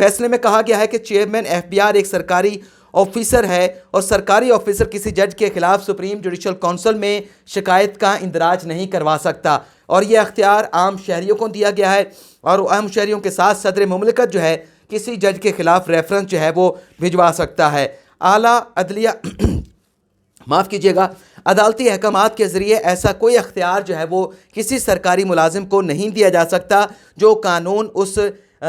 فیصلے میں کہا گیا ہے کہ چیئرمین FBI ایک سرکاری آفیسر ہے اور سرکاری آفیسر کسی جج کے خلاف سپریم جوڈیشل کونسل میں شکایت کا اندراج نہیں کروا سکتا، اور یہ اختیار عام شہریوں کو دیا گیا ہے، اور عام شہریوں کے ساتھ صدر مملکت جو ہے کسی جج کے خلاف ریفرنس جو ہے وہ بھجوا سکتا ہے۔ اعلیٰ عدلیہ معاف کیجیے گا، عدالتی احکامات کے ذریعے ایسا کوئی اختیار جو ہے وہ کسی سرکاری ملازم کو نہیں دیا جا سکتا جو قانون اس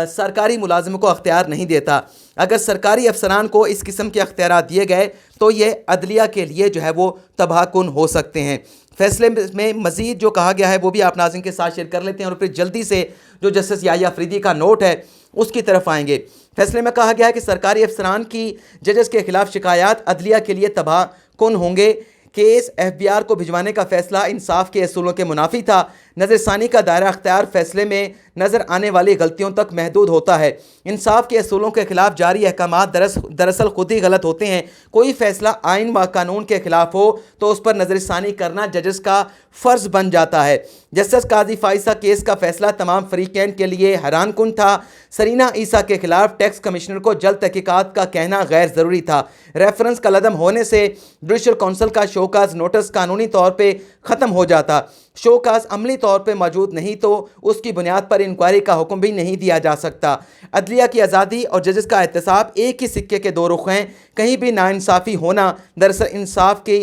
سرکاری ملازم کو اختیار نہیں دیتا۔ اگر سرکاری افسران کو اس قسم کے اختیارات دیے گئے تو یہ عدلیہ کے لیے جو ہے وہ تباہ کن ہو سکتے ہیں۔ فیصلے میں مزید جو کہا گیا ہے وہ بھی آپ ناظرین کے ساتھ شیئر کر لیتے ہیں، اور پھر جلدی سے جو جسٹس یحییٰ افریدی کا نوٹ ہے اس کی طرف آئیں گے۔ فیصلے میں کہا گیا ہے کہ سرکاری افسران کی ججز کے خلاف شکایات عدلیہ کے لیے تباہ کن ہوں گے۔ کیس FBI کو بھجوانے کا فیصلہ انصاف کے اصولوں کے منافی تھا۔ نظر ثانی کا دائرہ اختیار فیصلے میں نظر آنے والی غلطیوں تک محدود ہوتا ہے۔ انصاف کے اصولوں کے خلاف جاری احکامات دراصل خود ہی غلط ہوتے ہیں۔ کوئی فیصلہ آئین و قانون کے خلاف ہو تو اس پر نظر ثانی کرنا ججز کا فرض بن جاتا ہے۔ جسٹس قاضی فائزہ کیس کا فیصلہ تمام فریقین کے لیے حیران کن تھا۔ سرینا عیسیٰ کے خلاف ٹیکس کمشنر کو جلد تحقیقات کا کہنا غیر ضروری تھا۔ ریفرنس کا عدم ہونے سے جوڈیشل کونسل کا شوکاز نوٹس قانونی طور پہ ختم ہو جاتا۔ شوکاز عملی طور پہ موجود نہیں تو اس کی بنیاد پر انکوائری کا حکم بھی نہیں دیا جا سکتا۔ عدلیہ کی آزادی اور ججز کا احتساب ایک ہی سکے کے دو رخ ہیں۔ کہیں بھی ناانصافی ہونا دراصل انصاف کے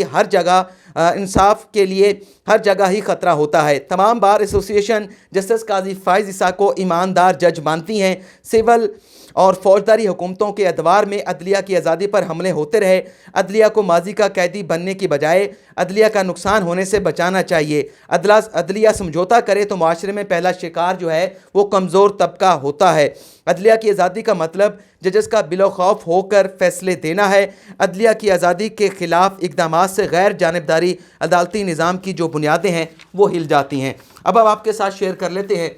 لیے ہر جگہ ہی خطرہ ہوتا ہے۔ تمام بار ایسوسی ایشن جسٹس قاضی فائز عیسیٰ کو ایماندار جج مانتی ہیں۔ سول اور فوجداری حکومتوں کے ادوار میں عدلیہ کی آزادی پر حملے ہوتے رہے۔ عدلیہ کو ماضی کا قیدی بننے کی بجائے عدلیہ کا نقصان ہونے سے بچانا چاہیے۔ عدلیہ سمجھوتا کرے تو معاشرے میں پہلا شکار جو ہے وہ کمزور طبقہ ہوتا ہے۔ عدلیہ کی آزادی کا مطلب ججز کا بلا خوف ہو کر فیصلے دینا ہے۔ عدلیہ کی آزادی کے خلاف اقدامات سے غیر جانبداری عدالتی نظام کی جو بنیادیں ہیں وہ ہل جاتی ہیں۔ اب آپ کے ساتھ شیئر کر لیتے ہیں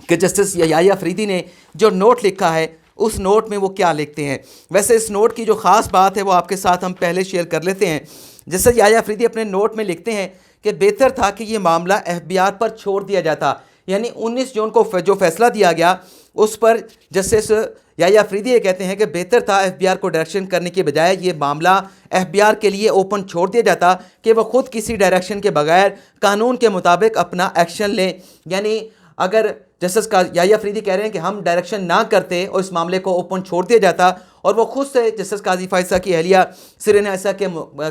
کہ جسٹس یحییٰ افریدی نے جو نوٹ لکھا ہے اس نوٹ میں وہ کیا لکھتے ہیں۔ ویسے اس نوٹ کی جو خاص بات ہے وہ آپ کے ساتھ ہم پہلے شیئر کر لیتے ہیں۔ جسٹس یحییٰ افریدی اپنے نوٹ میں لکھتے ہیں کہ بہتر تھا کہ یہ معاملہ FBI پر چھوڑ دیا جاتا، یعنی 19 جون کو جو فیصلہ دیا گیا اس پر جسٹس یحییٰ افریدی یہ کہتے ہیں کہ بہتر تھا FBI کو ڈائریکشن کرنے کے بجائے یہ معاملہ FBI کے لیے اوپن چھوڑ دیا جاتا کہ وہ خود کسی ڈائریکشن کے بغیر قانون کے مطابق اپنا ایکشن لیں۔ یعنی اگر جسٹس یحییٰ افریدی کہہ رہے ہیں کہ ہم ڈائریکشن نہ کرتے اور اس معاملے کو اوپن چھوڑ دیا جاتا اور وہ خود سے جسٹس قاضی فائزہ کی اہلیہ سرینا عیسیٰ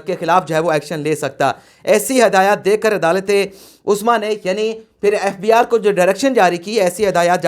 کے خلاف جو ہے وہ ایکشن لے سکتا۔ ایسی ہدایات دے کر عدالت عظمیٰ نے یعنی پھر FBI کو جو ڈائریکشن جاری کی، ایسی ہدایات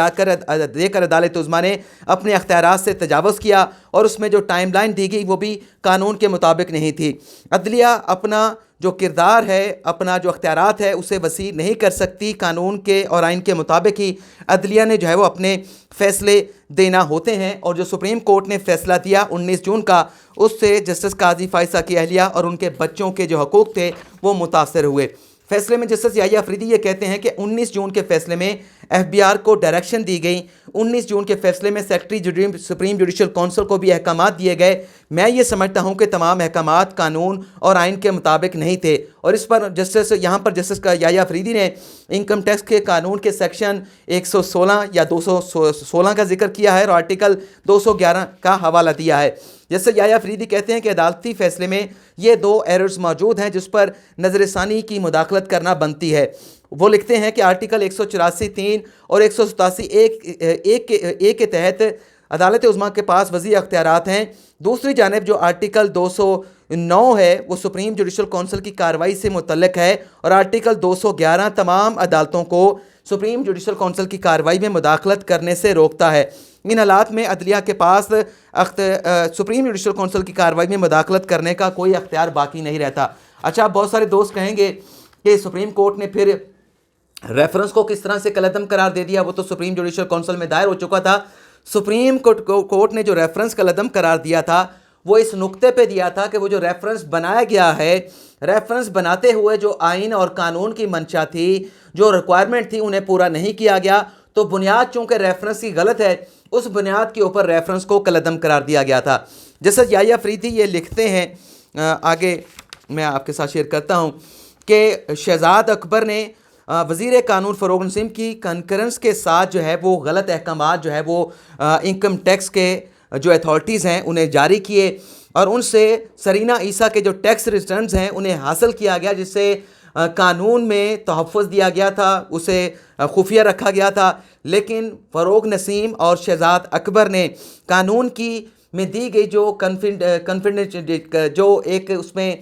دے کر عدالت عظمیٰ نے اپنے اختیارات سے تجاوز کیا اور اس میں جو ٹائم لائن دی گئی وہ بھی قانون کے مطابق نہیں تھی۔ عدلیہ اپنا جو کردار ہے، اپنا جو اختیارات ہے اسے وسیع نہیں کر سکتی۔ قانون کے اور آئین کے مطابق ہی عدلیہ نے جو ہے وہ اپنے فیصلے دینا ہوتے ہیں، اور جو سپریم کورٹ نے فیصلہ دیا 19 جون کا اس سے جسٹس قاضی فائزہ کی اہلیہ اور ان کے بچوں کے جو حقوق تھے وہ متاثر ہوئے۔ فیصلے میں جسٹس یحییٰ افریدی یہ کہتے ہیں کہ 19 جون کے فیصلے میں FBI کو ڈائریکشن دی گئی۔ 19 جون کے فیصلے میں سیکرٹری سپریم جوڈیشل کونسل کو بھی احکامات دیے گئے۔ میں یہ سمجھتا ہوں کہ تمام احکامات قانون اور آئین کے مطابق نہیں تھے، اور اس پر یہاں پر جسٹس یحییٰ افریدی نے انکم ٹیکس کے قانون کے سیکشن 116 یا 216 کا ذکر کیا ہے اور آرٹیکل 211 کا حوالہ دیا ہے۔ جیسے یحییٰ افریدی کہتے ہیں کہ عدالتی فیصلے میں یہ دو ایررز موجود ہیں جس پر نظر ثانی کی مداخلت کرنا بنتی ہے۔ وہ لکھتے ہیں کہ آرٹیکل 184(3) اور 187(1) کے تحت عدالت عظمیٰ کے پاس وسیع اختیارات ہیں۔ دوسری جانب جو آرٹیکل 209 ہے وہ سپریم جوڈیشل کونسل کی کارروائی سے متعلق ہے، اور آرٹیکل 211 تمام عدالتوں کو سپریم جوڈیشل کونسل کی کارروائی میں مداخلت کرنے سے روکتا ہے۔ ان حالات میں عدلیہ کے پاس سپریم جوڈیشل کونسل کی کارروائی میں مداخلت کرنے کا کوئی اختیار باقی نہیں رہتا۔ اچھا، بہت سارے دوست کہیں گے کہ سپریم کورٹ نے پھر ریفرنس کو کس طرح سے کالعدم قرار دے دیا، وہ تو سپریم جوڈیشل کونسل میں دائر ہو چکا تھا۔ سپریم کورٹ نے جو ریفرنس کالعدم قرار دیا تھا وہ اس نقطے پہ دیا تھا کہ وہ جو ریفرنس بنایا گیا ہے، ریفرنس بناتے ہوئے جو آئین اور قانون کی منشا تھی، جو ریکوائرمنٹ تھی، انہیں پورا نہیں کیا گیا، تو بنیاد چونکہ ریفرنس کی غلط ہے اس بنیاد کے اوپر ریفرنس کو کالعدم قرار دیا گیا تھا۔ جیسے یحییٰ افریدی یہ لکھتے ہیں، آگے میں آپ کے ساتھ شیئر کرتا ہوں کہ شہزاد اکبر نے وزیر قانون فروغ نسیم کی کنکرنس کے ساتھ جو ہے وہ غلط احکامات جو ہے وہ انکم ٹیکس کے جو اتھارٹیز ہیں انہیں جاری کیے اور ان سے سرینہ عیسیٰ کے جو ٹیکس ریٹرنز ہیں انہیں حاصل کیا گیا، جس سے قانون میں تحفظ دیا گیا تھا، اسے خفیہ رکھا گیا تھا، لیکن فروغ نسیم اور شہزاد اکبر نے قانون کی میں دی گئی جو جو ایک اس میں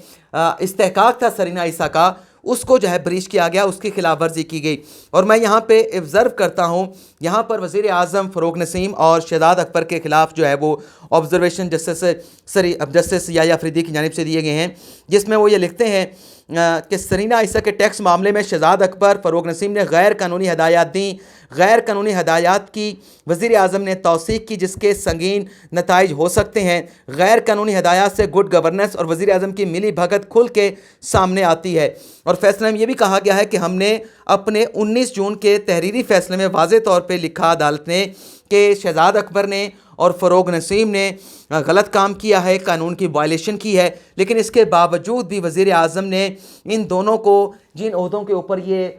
استحقاق تھا سرینہ عیسیٰ کا، اس کو جو ہے بریچ کیا گیا، اس کی خلاف ورزی کی گئی۔ اور میں یہاں پہ آبزرو کرتا ہوں، یہاں پر وزیر اعظم فروغ نسیم اور شہزاد اکبر کے خلاف جو ہے وہ آبزرویشن جسٹس یحییٰ افریدی کی جانب سے دیے گئے ہیں، جس میں وہ یہ لکھتے ہیں کہ سرینہ عیسیٰ کے ٹیکس معاملے میں شہزاد اکبر فروغ نسیم نے غیر قانونی ہدایات دیں، غیر قانونی ہدایات کی وزیر اعظم نے توثیق کی جس کے سنگین نتائج ہو سکتے ہیں۔ غیر قانونی ہدایات سے گڈ گورننس اور وزیر اعظم کی ملی بھگت کھل کے سامنے آتی ہے۔ اور فیصلے میں یہ بھی کہا گیا ہے کہ ہم نے اپنے 19 جون کے تحریری فیصلے میں واضح طور پہ لکھا عدالت نے کہ شہزاد اکبر نے اور فروغ نسیم نے غلط کام کیا ہے، قانون کی وائلیشن کی ہے، لیکن اس کے باوجود بھی وزیر اعظم نے ان دونوں کو جن عہدوں کے اوپر یہ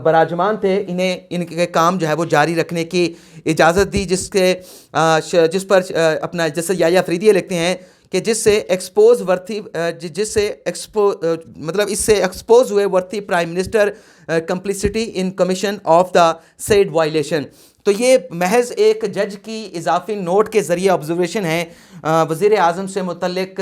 براجمان تھے ان کے کام جو ہے وہ جاری رکھنے کی اجازت دی، جس پر اپنا جیسے یحییٰ افریدی لکھتے ہیں کہ اس سے ایکسپوز ہوئے worthy prime minister complicity in commission of the said violation. تو یہ محض ایک جج کی اضافی نوٹ کے ذریعے آبزرویشن ہے وزیر اعظم سے متعلق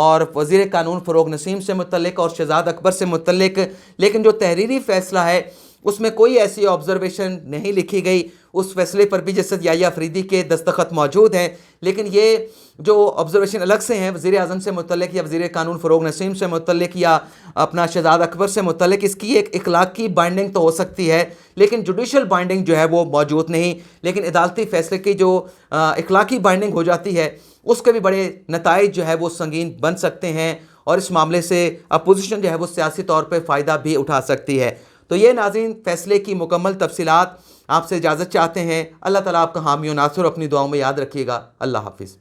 اور وزیر قانون فروغ نسیم سے متعلق اور شہزاد اکبر سے متعلق، لیکن جو تحریری فیصلہ ہے اس میں کوئی ایسی آبزرویشن نہیں لکھی گئی۔ اس فیصلے پر بھی جسٹس یحییٰ افریدی کے دستخط موجود ہیں، لیکن یہ جو آبزرویشن الگ سے ہیں وزیر اعظم سے متعلق یا وزیر قانون فروغ نسیم سے متعلق یا اپنا شہزاد اکبر سے متعلق، اس کی ایک اخلاقی بائنڈنگ تو ہو سکتی ہے لیکن جوڈیشل بائنڈنگ جو ہے وہ موجود نہیں۔ لیکن عدالتی فیصلے کی جو اخلاقی بائنڈنگ ہو جاتی ہے اس کے بھی بڑے نتائج جو ہے وہ سنگین بن سکتے ہیں، اور اس معاملے سے اپوزیشن جو ہے وہ سیاسی طور پہ فائدہ بھی اٹھا سکتی ہے۔ تو یہ ناظرین فیصلے کی مکمل تفصیلات آپ سے اجازت چاہتے ہیں۔ اللہ تعالیٰ آپ کا حامی و ناصر، اپنی دعاؤں میں یاد رکھیے گا۔ اللہ حافظ۔